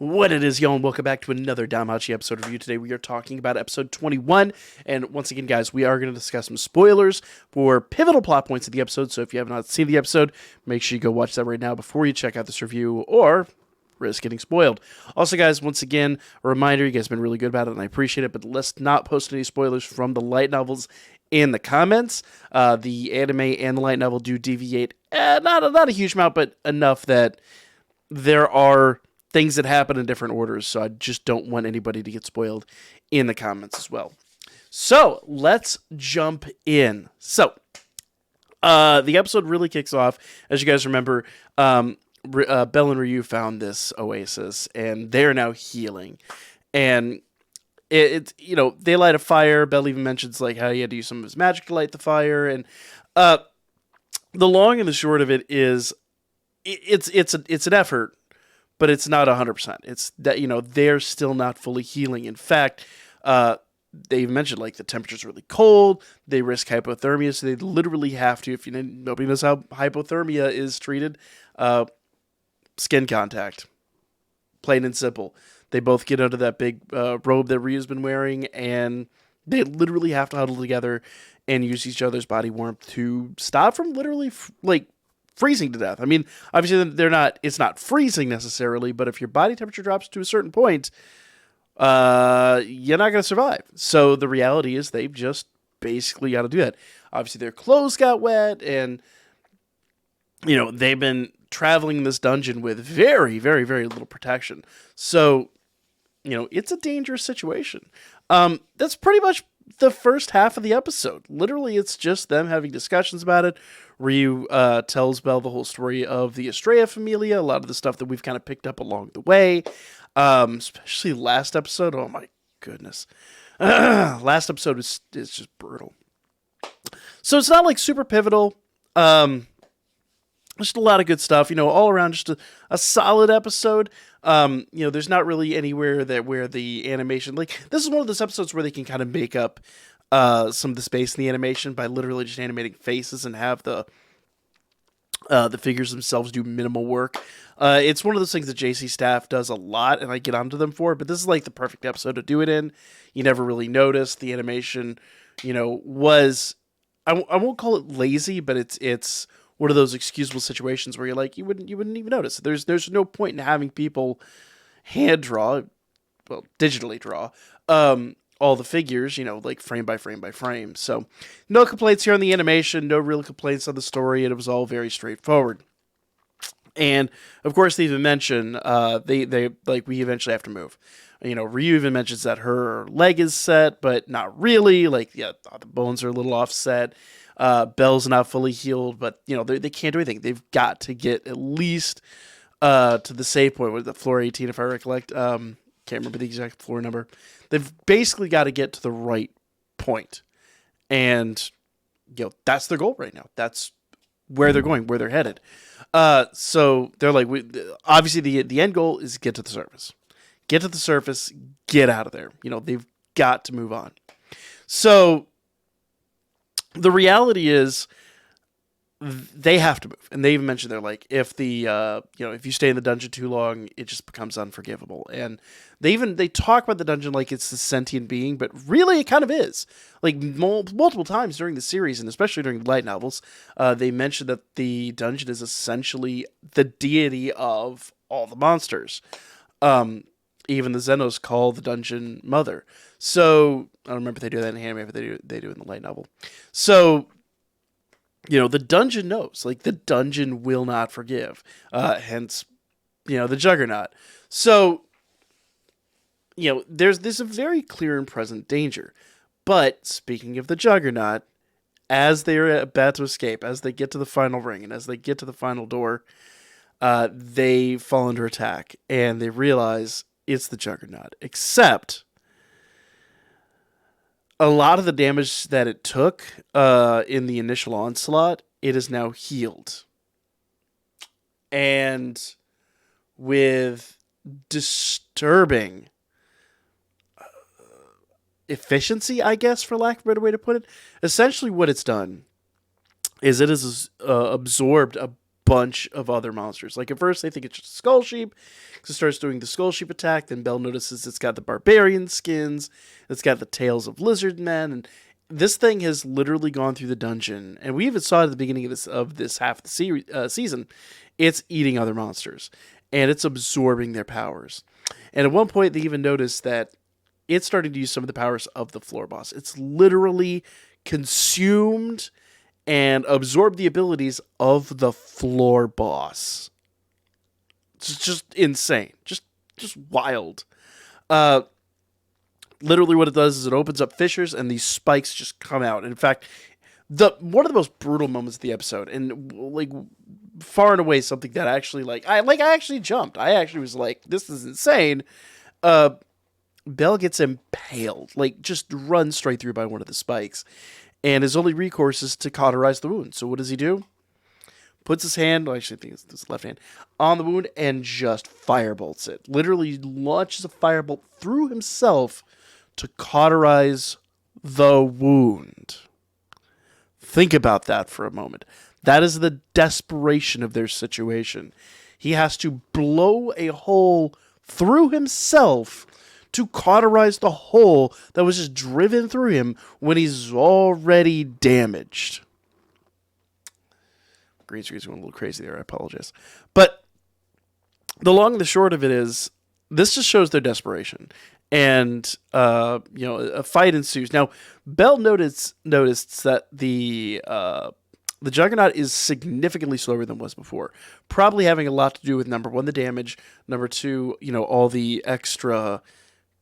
What it is, y'all, and welcome back to another Danmachi episode review. Today we are talking about episode 21, and once again, guys, we are going to discuss some spoilers for pivotal plot points of the episode, so if you have not seen the episode, make sure you go watch that right now before you check out this review, or risk getting spoiled. Also, guys, once again, a reminder, you guys have been really good about it, and I appreciate it, but let's not post any spoilers from the light novels in the comments. The anime and the light novel do deviate, not a huge amount, but enough that there are things that happen in different orders, so I just don't want anybody to get spoiled in the comments as well. So, let's jump in. So, the episode really kicks off. As you guys remember, Belle and Ryu found this oasis, and they're now healing. And it's they light a fire. Belle even mentions like how he had to use some of his magic to light the fire. And the long and the short of it is, it's an effort, but it's not 100%. It's that, they're still not fully healing. In fact, they even mentioned, like, the temperature's really cold. They risk hypothermia, so they literally have to, if nobody knows how hypothermia is treated, skin contact. Plain and simple. They both get under that big robe that Ryu's been wearing, and they literally have to huddle together and use each other's body warmth to stop from literally, freezing to death. I mean, obviously it's not freezing necessarily, but if your body temperature drops to a certain point, you're not going to survive. So the reality is they've just basically got to do that. Obviously their clothes got wet, and, they've been traveling this dungeon with very, very, very little protection. So, it's a dangerous situation. That's pretty much the first half of the episode. Literally, it's just them having discussions about it. Ryu tells Belle the whole story of the Estrella Familia, a lot of the stuff that we've kind of picked up along the way, especially last episode. Oh my goodness. Last episode is just brutal. So it's not like super pivotal. Just a lot of good stuff, all around just a solid episode. There's not really anywhere where the animation, this is one of those episodes where they can kind of make up some of the space in the animation by literally just animating faces and have the figures themselves do minimal work. It's one of those things that JC staff does a lot, and I get onto them for it, but this is like the perfect episode to do it in. You never really notice the animation, was, I won't call it lazy, but it's one of those excusable situations where you're like, you wouldn't even notice. There's no point in having people digitally draw, all the figures, frame by frame by frame. So no complaints here on the animation, no real complaints on the story, and it was all very straightforward. And of course, they even mention, we eventually have to move. Ryu even mentions that her leg is set, but not really. The bones are a little offset. Belle's not fully healed, but they can't do anything. They've got to get at least to the save point with the floor 18, if I recollect. Can't remember the exact floor number. They've basically got to get to the right point, and that's their goal right now. That's where they're going, where they're headed. So they're like, obviously the end goal is get to the surface. Get to the surface, get out of there. They've got to move on. So the reality is they have to move. And they even mentioned they're like, if if you stay in the dungeon too long, it just becomes unforgivable. And they talk about the dungeon like it's a sentient being, but really it kind of is. Like multiple times during the series, and especially during the light novels, they mentioned that the dungeon is essentially the deity of all the monsters. Even the Xenos call the dungeon Mother. So I don't remember if they do that in anime, but they do in the light novel. So the dungeon knows. The dungeon will not forgive. Hence, the Juggernaut. So there's a very clear and present danger. But speaking of the Juggernaut, as they're about to escape, as they get to the final ring, and as they get to the final door, they fall under attack, and they realize it's the Juggernaut. Except a lot of the damage that it took in the initial onslaught, it is now healed. And with disturbing efficiency, I guess, for lack of a better way to put it, essentially what it's done is it has absorbed a bunch of other monsters. Like, at first, they think it's just a skull sheep, because it starts doing the skull sheep attack. Then Belle notices it's got the barbarian skins, it's got the tails of lizard men, and this thing has literally gone through the dungeon. And we even saw it at the beginning of this half of the season. It's eating other monsters, and it's absorbing their powers. And at one point, they even noticed that it's starting to use some of the powers of the floor boss. It's literally consumed and absorbed the abilities of the floor boss. It's just insane. Just wild. Literally what it does is it opens up fissures and these spikes just come out. And in fact, one of the most brutal moments of the episode, and like far and away something that actually I actually jumped. I actually was like, this is insane. Belle gets impaled, like just run straight through by one of the spikes. And his only recourse is to cauterize the wound. So what does he do? Puts his hand, I actually think it's his left hand, on the wound and just firebolts it. Literally launches a firebolt through himself to cauterize the wound. Think about that for a moment. That is the desperation of their situation. He has to blow a hole through himself to cauterize the hole that was just driven through him when he's already damaged. Green screen's going a little crazy there. I apologize. But the long and the short of it is, this just shows their desperation. And, a fight ensues. Now, Belle noticed that the Juggernaut is significantly slower than it was before. Probably having a lot to do with, number one, the damage. Number two, all the extra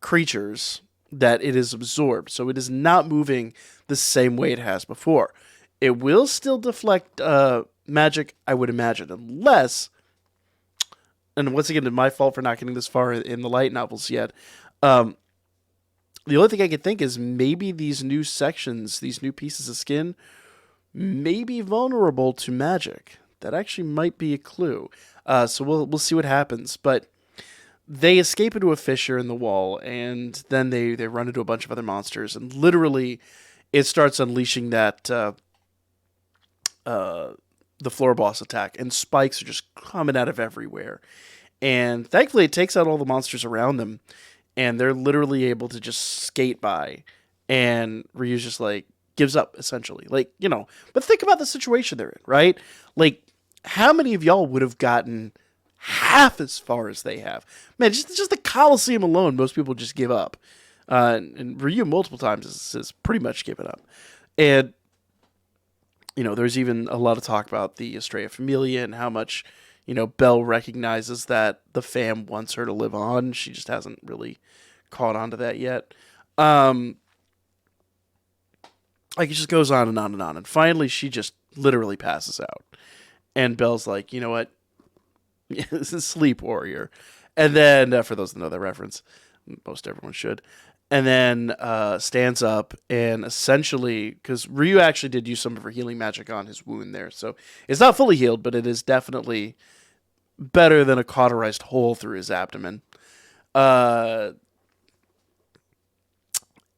creatures that it has absorbed. So it is not moving the same way it has before. It will still deflect magic, I would imagine, unless, and once again, it's my fault for not getting this far in the light novels yet. The only thing I could think is maybe these new sections, these new pieces of skin, may be vulnerable to magic. That actually might be a clue. So we'll see what happens. But they escape into a fissure in the wall, and then they run into a bunch of other monsters, and literally it starts unleashing that the floor boss attack, and spikes are just coming out of everywhere. And thankfully it takes out all the monsters around them, and they're literally able to just skate by, and Ryu's just gives up, essentially. But think about the situation they're in, right? How many of y'all would have gotten half as far as they have? Man, just the Coliseum alone, most people just give up. And Ryu multiple times has pretty much given up. And, there's even a lot of talk about the Estrella Familia and how much, Belle recognizes that the fam wants her to live on. She just hasn't really caught on to that yet. It just goes on and on and on. And finally, she just literally passes out. And Belle's like, you know what? This is Sleep Warrior. And then, for those that know that reference, most everyone should. And then stands up and essentially, because Ryu actually did use some of her healing magic on his wound there. So it's not fully healed, but it is definitely better than a cauterized hole through his abdomen.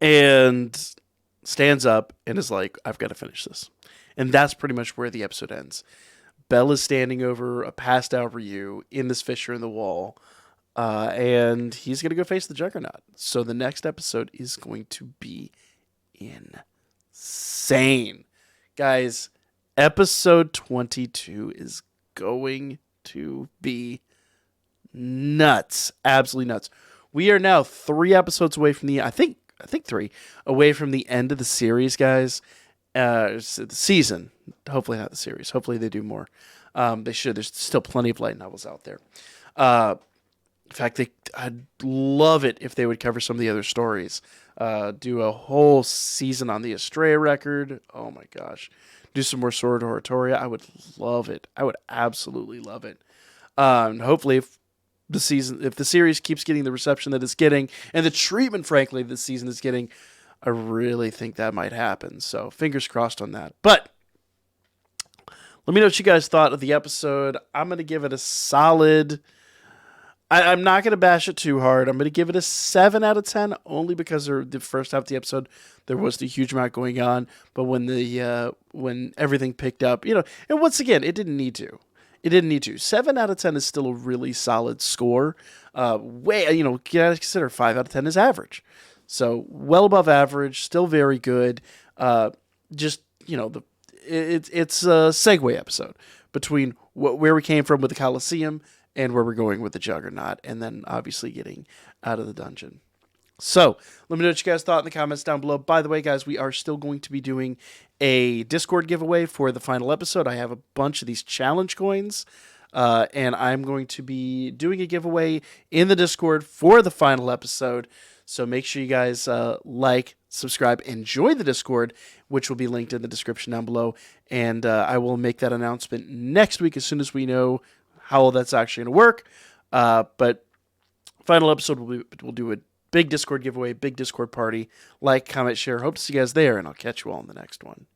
And stands up and is like, I've got to finish this. And that's pretty much where the episode ends. Belle is standing over a passed out Ryu in this fissure in the wall. And he's going to go face the Juggernaut. So the next episode is going to be insane. Guys, episode 22 is going to be nuts. Absolutely nuts. We are now 3 episodes away from I think 3, away from the end of the series, guys. The season. Hopefully not the series. Hopefully they do more. They should. There's still plenty of light novels out there. In fact, I'd love it if they would cover some of the other stories. Do a whole season on the Estrella record. Oh my gosh. Do some more Sword Oratoria. I would love it. I would absolutely love it. Hopefully, if the series keeps getting the reception that it's getting, and the treatment, frankly, this season is getting, I really think that might happen. So fingers crossed on that. But let me know what you guys thought of the episode. I'm going to give it a solid... I'm not going to bash it too hard. I'm going to give it a 7 out of 10, only because the first half of the episode, there wasn't a huge amount going on. But when everything picked up, and once again, it didn't need to. It didn't need to. 7 out of 10 is still a really solid score. You gotta consider 5 out of 10 is average. So well above average, still very good. Just, it's a segue episode between where we came from with the Colosseum and where we're going with the Juggernaut, and then obviously getting out of the dungeon. So, let me know what you guys thought in the comments down below. By the way, guys, we are still going to be doing a Discord giveaway for the final episode. I have a bunch of these challenge coins, and I'm going to be doing a giveaway in the Discord for the final episode. So make sure you guys like, subscribe, and join the Discord, which will be linked in the description down below. And I will make that announcement next week as soon as we know how that's actually going to work. But final episode, we'll do a big Discord giveaway, big Discord party. Like, comment, share. Hope to see you guys there, and I'll catch you all in the next one.